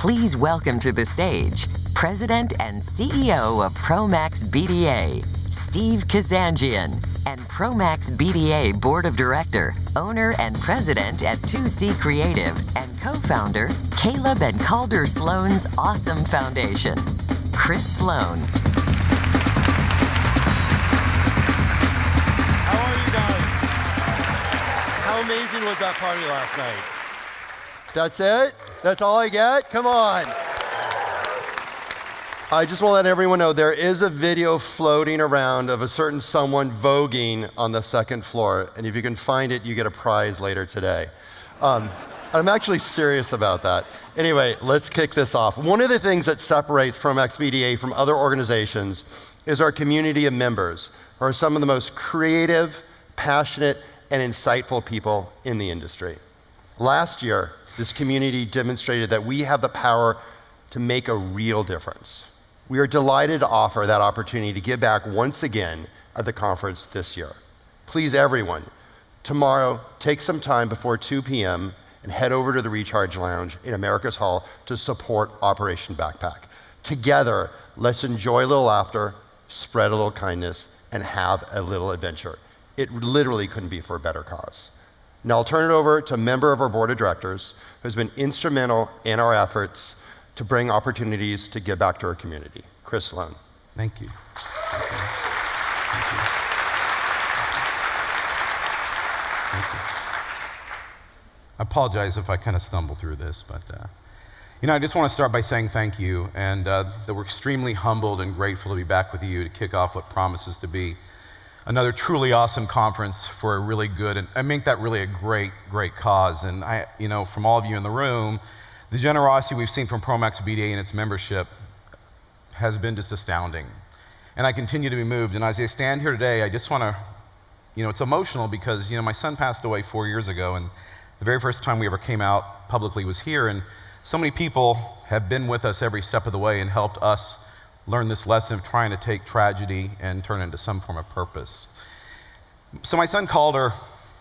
Please welcome to the stage President and CEO of PromaxBDA, Steve Kazanjian, and PromaxBDA Board of Director, owner and president at 2C Creative, and co-founder, Caleb and Calder Sloan's Awesome Foundation, Chris Sloan. How are you guys? How amazing was that party last night? That's it? That's all I get? Come on. I just want to let everyone know there is a video floating around of a certain someone voguing on the second floor, and if you can find it, you get a prize later today. I'm actually serious about that. Anyway, let's kick this off. One of the things that separates PromaxBDA from other organizations is our community of members, who are some of the most creative, passionate, and insightful people in the industry. Last year, this community demonstrated that we have the power to make a real difference. We are delighted to offer that opportunity to give back once again at the conference this year. Please, everyone, tomorrow, take some time before 2 p.m. and head over to the Recharge Lounge in America's Hall to support Operation Backpack. Together, let's enjoy a little laughter, spread a little kindness, and have a little adventure. It literally couldn't be for a better cause. Now I'll turn it over to a member of our board of directors who's been instrumental in our efforts to bring opportunities to give back to our community. Chris Sloan. Thank you. Thank you. I apologize if I kind of stumble through this, but I just want to start by saying thank you, and that we're extremely humbled and grateful to be back with you to kick off what promises to be another truly awesome conference for a really good, and I make that really a great, great cause. And from all of you in the room, the generosity we've seen from PromaxBDA and its membership has been just astounding. And I continue to be moved. And as I stand here today, I just want to, it's emotional because, my son passed away 4 years ago, and the very first time we ever came out publicly was here. And so many people have been with us every step of the way and helped us learn this lesson of trying to take tragedy and turn it into some form of purpose. So my son Calder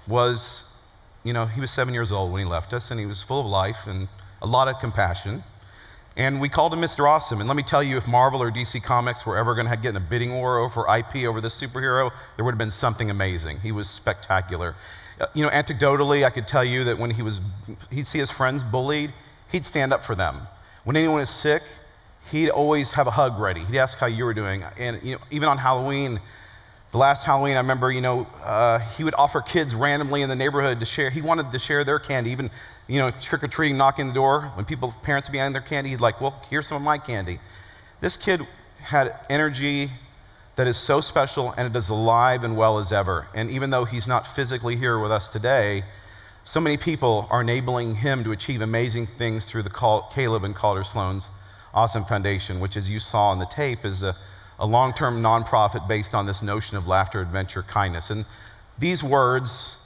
was, he was 7 years old when he left us, and he was full of life and a lot of compassion. And we called him Mr. Awesome. And let me tell you, if Marvel or DC Comics were ever going to get in a bidding war over IP over this superhero, there would have been something amazing. He was spectacular. Anecdotally, I could tell you that when he'd see his friends bullied, he'd stand up for them. When anyone is sick, he'd always have a hug ready. He'd ask how you were doing. And even on Halloween, the last Halloween, I remember, he would offer kids randomly in the neighborhood to share. He wanted to share their candy, even, trick-or-treating, knocking the door. When parents would be on their candy, he'd like, well, here's some of my candy. This kid had energy that is so special, and it is alive and well as ever. And even though he's not physically here with us today, so many people are enabling him to achieve amazing things through the Caleb and Calder Sloan's Awesome Foundation, which, as you saw on the tape, is a long-term nonprofit based on this notion of laughter, adventure, kindness. And these words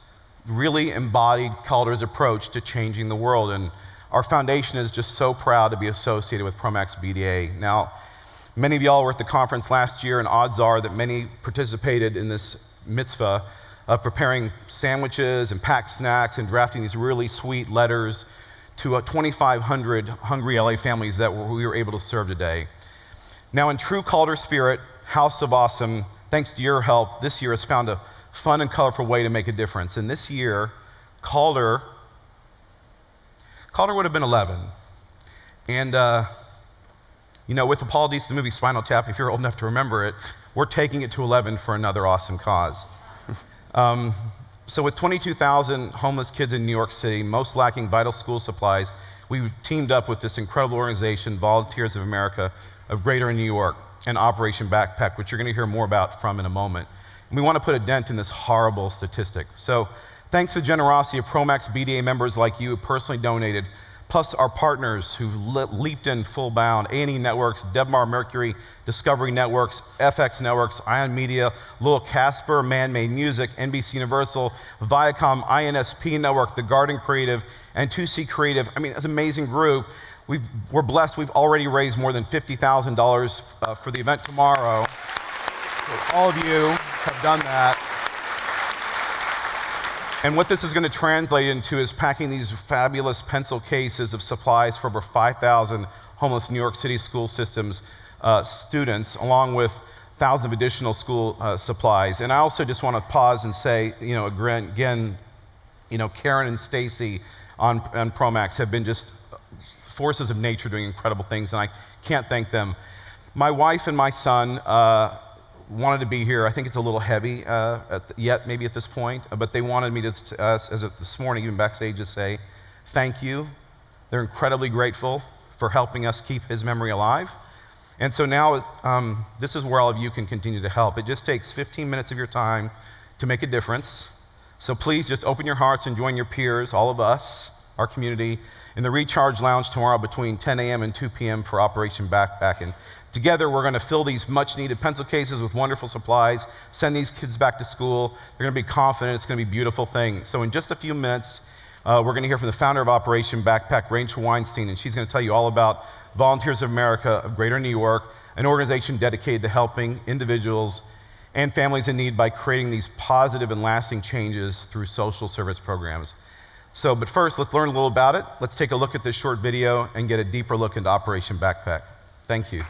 really embodied Calder's approach to changing the world. And our foundation is just so proud to be associated with PromaxBDA. Now, many of y'all were at the conference last year, and odds are that many participated in this mitzvah of preparing sandwiches and packed snacks and drafting these really sweet letters to 2,500 hungry LA families that we were able to serve today. Now, in true Calder spirit, House of Awesome, thanks to your help, this year has found a fun and colorful way to make a difference. And this year, Calder would have been 11. And, with the Paul Deese, the movie Spinal Tap, if you're old enough to remember it, we're taking it to 11 for another awesome cause. So with 22,000 homeless kids in New York City, most lacking vital school supplies, we've teamed up with this incredible organization, Volunteers of America of Greater New York, and Operation Backpack, which you're going to hear more about from in a moment. And we want to put a dent in this horrible statistic. So thanks to the generosity of PromaxBDA members like you who personally donated, plus our partners who leaped in full bound, A&E Networks, Debmar Mercury, Discovery Networks, FX Networks, Ion Media, Lil Casper, Man-Made Music, NBC Universal, Viacom, INSP Network, The Garden Creative, and 2C Creative. I mean, it's an amazing group. We're blessed. We've already raised more than $50,000 for the event tomorrow. So all of you have done that. And what this is going to translate into is packing these fabulous pencil cases of supplies for over 5,000 homeless New York City school systems students, along with thousands of additional school supplies. And I also just want to pause and say, again, Karen and Stacy on Promax have been just forces of nature doing incredible things, and I can't thank them. My wife and my son wanted to be here. I think it's a little heavy maybe at this point, but they wanted me to, as of this morning, even backstage, to say thank you. They're incredibly grateful for helping us keep his memory alive. And so now this is where all of you can continue to help. It just takes 15 minutes of your time to make a difference. So please just open your hearts and join your peers, all of us, our community, in the Recharge Lounge tomorrow between 10 a.m. and 2 p.m. for Operation Backpack. And together we're going to fill these much-needed pencil cases with wonderful supplies, send these kids back to school. They're going to be confident. It's going to be a beautiful thing. So in just a few minutes, we're going to hear from the founder of Operation Backpack, Rachel Weinstein, and she's going to tell you all about Volunteers of America of Greater New York, an organization dedicated to helping individuals and families in need by creating these positive and lasting changes through social service programs. But first, let's learn a little about it. Let's take a look at this short video and get a deeper look into Operation Backpack. Thank you.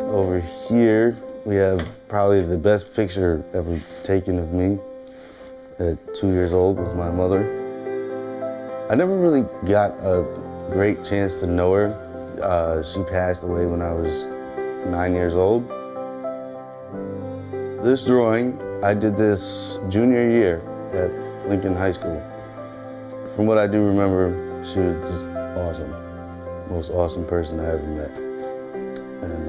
Over here, we have probably the best picture ever taken of me at 2 years old with my mother. I never really got a great chance to know her. She passed away when I was 9 years old. This drawing, I did this junior year at Lincoln High School. From what I do remember, she was just awesome. Most awesome person I ever met. And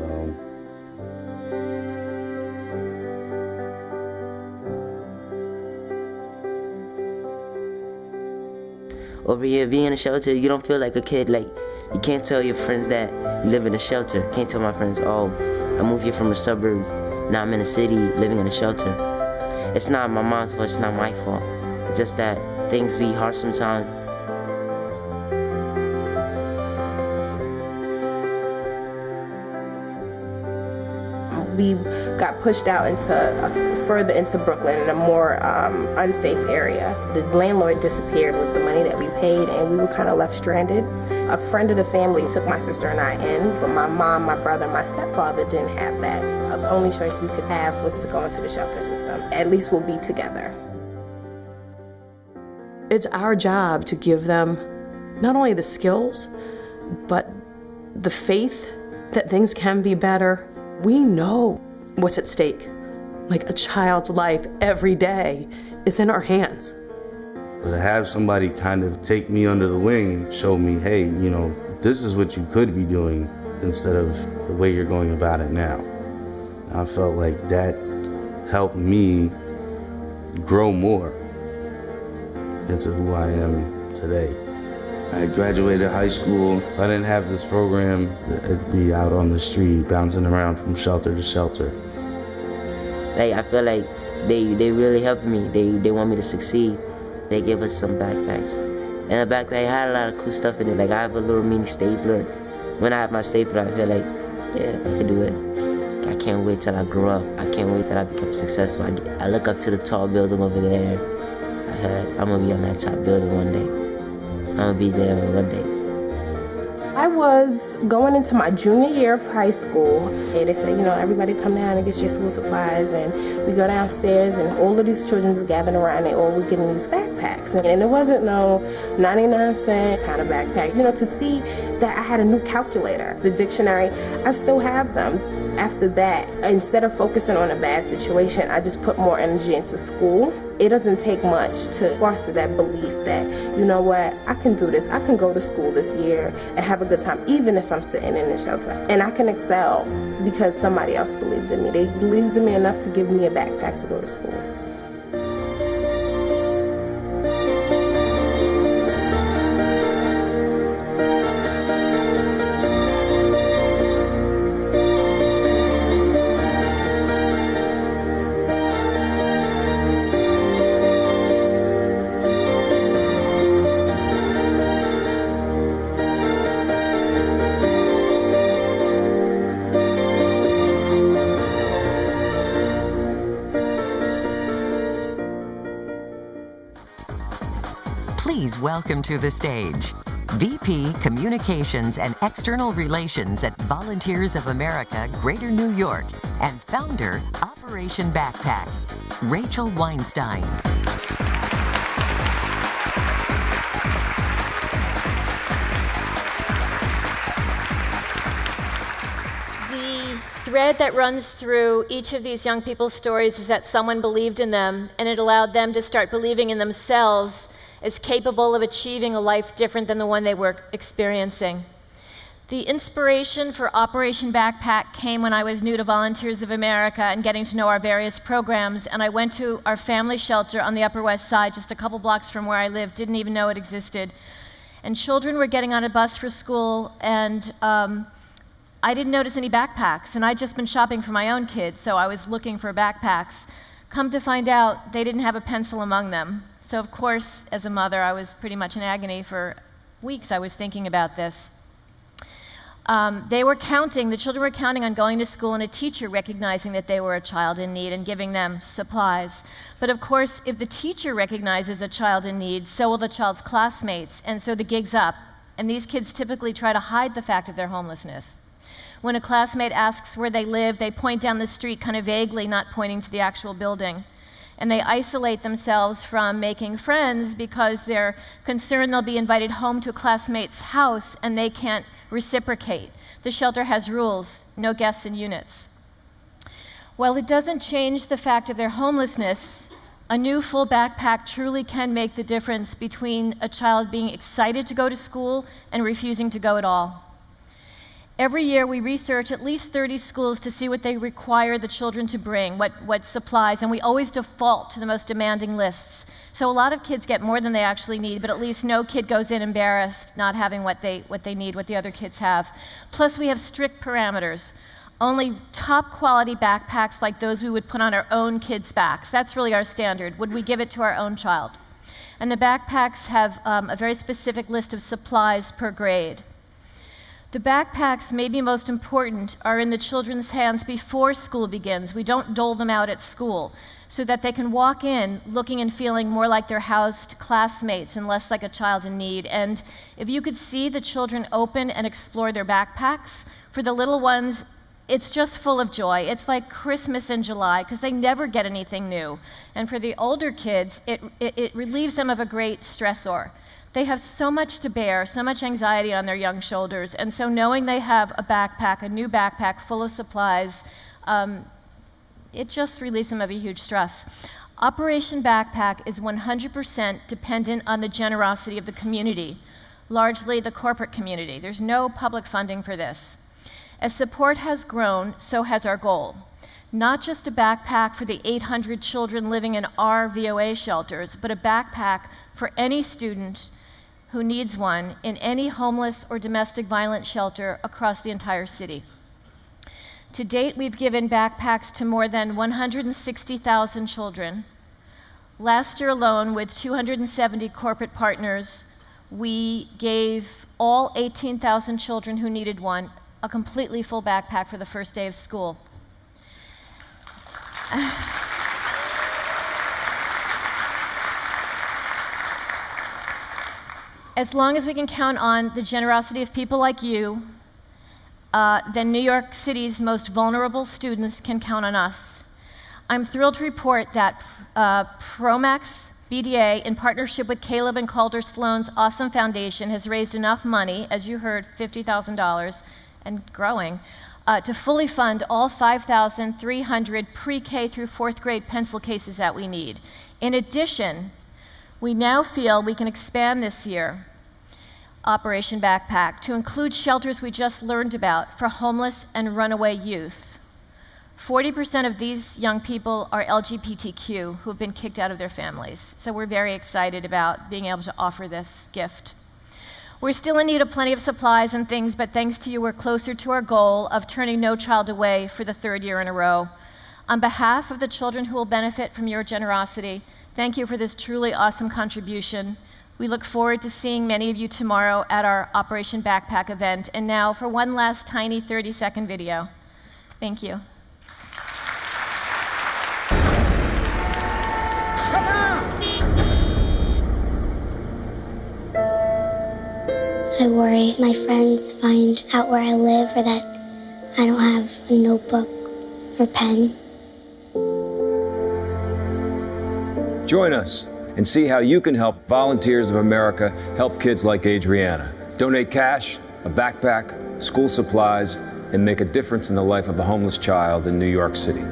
over here, being in a shelter, you don't feel like a kid. Like, you can't tell your friends that you live in a shelter. Can't tell my friends, oh, I moved here from the suburbs. Now I'm in a city, living in a shelter. It's not my mom's fault, it's not my fault. It's just that things be hard sometimes. We got pushed out further into Brooklyn in a more unsafe area. The landlord disappeared with the money that we paid, and we were kind of left stranded. A friend of the family took my sister and I in, but my mom, my brother, my stepfather didn't have that. The only choice we could have was to go into the shelter system. At least we'll be together. It's our job to give them not only the skills, but the faith that things can be better. We know what's at stake. Like, a child's life every day is in our hands. But to have somebody kind of take me under the wing and show me, hey, this is what you could be doing instead of the way you're going about it now. I felt like that helped me grow more into who I am today. I graduated high school. If I didn't have this program, I'd be out on the street, bouncing around from shelter to shelter. Like, I feel like they really helped me. They want me to succeed. They gave us some backpacks. And the backpack had a lot of cool stuff in it. Like, I have a little mini stapler. When I have my stapler, I feel like, yeah, I can do it. I can't wait till I grow up. I can't wait till I become successful. I look up to the tall building over there. I feel like I'm gonna be on that top building one day. I'm gonna be there one day. I was going into my junior year of high school. They said, everybody come down and get your school supplies. And we go downstairs, and all of these children just gathered around. They all were getting these backpacks. And it wasn't no 99-cent kind of backpack. To see that I had a new calculator, the dictionary, I still have them. After that, instead of focusing on a bad situation, I just put more energy into school. It doesn't take much to foster that belief that, you know what, I can do this. I can go to school this year and have a good time, even if I'm sitting in the shelter. And I can excel because somebody else believed in me. They believed in me enough to give me a backpack to go to school. Please welcome to the stage VP Communications and External Relations at Volunteers of America, Greater New York, and founder, Operation Backpack, Rachel Weinstein. The thread that runs through each of these young people's stories is that someone believed in them, and it allowed them to start believing in themselves as capable of achieving a life different than the one they were experiencing. The inspiration for Operation Backpack came when I was new to Volunteers of America and getting to know our various programs, and I went to our family shelter on the Upper West Side, just a couple blocks from where I lived, didn't even know it existed. And children were getting on a bus for school, and I didn't notice any backpacks, and I'd just been shopping for my own kids, so I was looking for backpacks. Come to find out, they didn't have a pencil among them. So of course, as a mother, I was pretty much in agony for weeks. I was thinking about this. The children were counting on going to school and a teacher recognizing that they were a child in need and giving them supplies. But of course, if the teacher recognizes a child in need, so will the child's classmates, and so the gig's up. And these kids typically try to hide the fact of their homelessness. When a classmate asks where they live, they point down the street kind of vaguely, not pointing to the actual building. And they isolate themselves from making friends because they're concerned they'll be invited home to a classmate's house and they can't reciprocate. The shelter has rules, no guests in units. While it doesn't change the fact of their homelessness, a new full backpack truly can make the difference between a child being excited to go to school and refusing to go at all. Every year we research at least 30 schools to see what they require the children to bring, what supplies, and we always default to the most demanding lists. So a lot of kids get more than they actually need, but at least no kid goes in embarrassed not having what they need, what the other kids have. Plus we have strict parameters. Only top quality backpacks like those we would put on our own kids' backs. That's really our standard. Would we give it to our own child? And the backpacks have a very specific list of supplies per grade. The backpacks, maybe most important, are in the children's hands before school begins. We don't dole them out at school, so that they can walk in looking and feeling more like their housed classmates and less like a child in need. And if you could see the children open and explore their backpacks, for the little ones, it's just full of joy. It's like Christmas in July, because they never get anything new. And for the older kids, it relieves them of a great stressor. They have so much to bear, so much anxiety on their young shoulders, and so knowing they have a backpack, a new backpack full of supplies, it just relieves them of a huge stress. Operation Backpack is 100% dependent on the generosity of the community, largely the corporate community. There's no public funding for this. As support has grown, so has our goal. Not just a backpack for the 800 children living in our VOA shelters, but a backpack for any student who needs one in any homeless or domestic violence shelter across the entire city. To date, we've given backpacks to more than 160,000 children. Last year alone, with 270 corporate partners, we gave all 18,000 children who needed one a completely full backpack for the first day of school. As long as we can count on the generosity of people like you, then New York City's most vulnerable students can count on us. I'm thrilled to report that PromaxBDA, in partnership with Caleb and Calder Sloan's Awesome Foundation, has raised enough money, as you heard, $50,000 and growing, to fully fund all 5,300 pre-K through fourth grade pencil cases that we need. In addition, we now feel we can expand this year, Operation Backpack, to include shelters we just learned about for homeless and runaway youth. 40% of these young people are LGBTQ who have been kicked out of their families. So we're very excited about being able to offer this gift. We're still in need of plenty of supplies and things, but thanks to you, we're closer to our goal of turning no child away for the third year in a row. On behalf of the children who will benefit from your generosity, thank you for this truly awesome contribution. We look forward to seeing many of you tomorrow at our Operation Backpack event. And now for one last tiny 30-second video. Thank you. I worry my friends find out where I live or that I don't have a notebook or pen. Join us and see how you can help Volunteers of America help kids like Adriana. Donate cash, a backpack, school supplies, and make a difference in the life of a homeless child in New York City.